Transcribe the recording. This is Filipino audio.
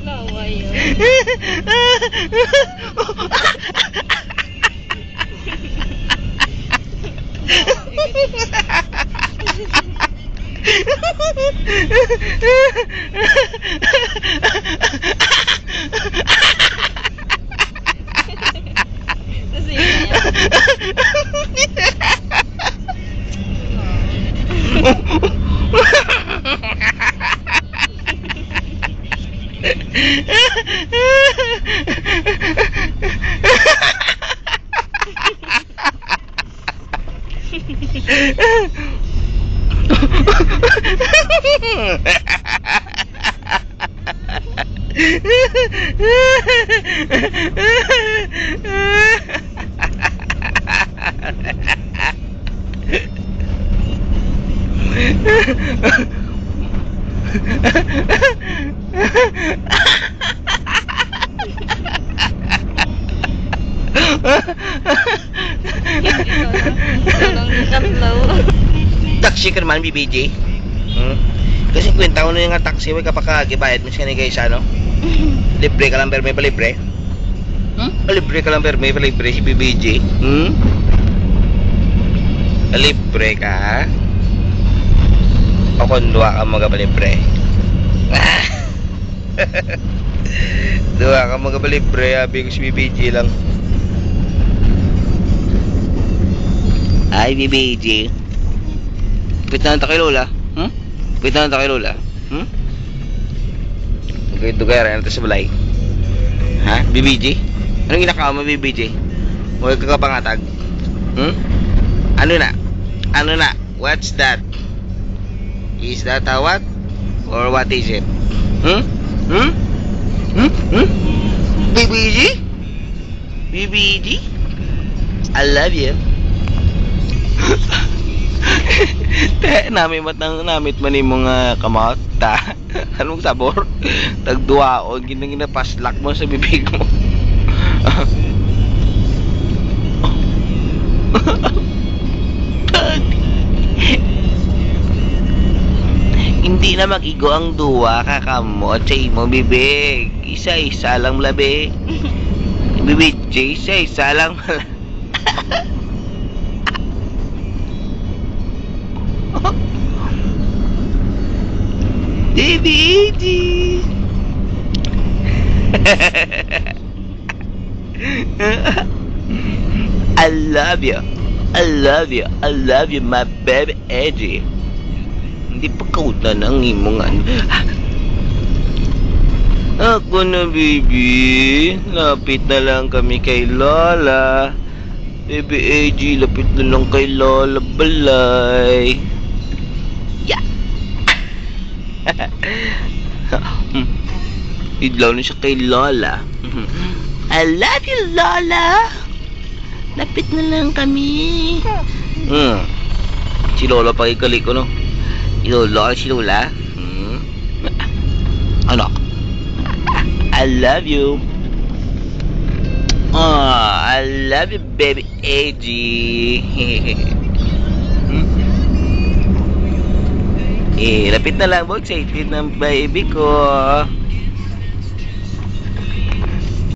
Lawa yun. Kasi yun na Taxi ka naman, BBJ. Kasi kwenta ko na yung taxi, may kapakagibayad mo siya ni guys, ano? Libre ka lang, pero may palibre. Libre ka lang, pero may palibre si BBJ. Libre ka? O kung duwa ka magapalibre? Duwa ka magapalibre, sabi ko si BBJ lang. Ay, BBJ. Pitan ta kay Lola? Pitan ta kay Lola? Dugay rin natin sa balay. Ha? BBJ? Anong ginakawa mo, BBJ? Huwag ka kapangatag. Ano na? Ano na? What's that? Is that a what? Or what is it? BBJ? BBJ? I love you. Namit man yung mga kamot ta. Anong sabor? Tagduaon ginapaslak mo sa bibig mo. Hindi na mag-igo ang duwa kakamot sa imo bibig. Isa-isa lang labi. Bibig, isa-isa lang BBJ. I love you. I love you. I love you, my baby Eddie. Hindi pa kautan ang imong ano. Ako na, baby. Lapit na lang kami kay Lola. Baby Eddie, lapit na lang kay Lola. Balay. Idlaw na siya kay Lola. I love you, Lola. Lapit na lang kami. Si Lola pa ikali ko, no? Lola, si Lola. Ano? I love you. I love you, baby Eddie. Lapit na lang, boy. Excited ng baby ko.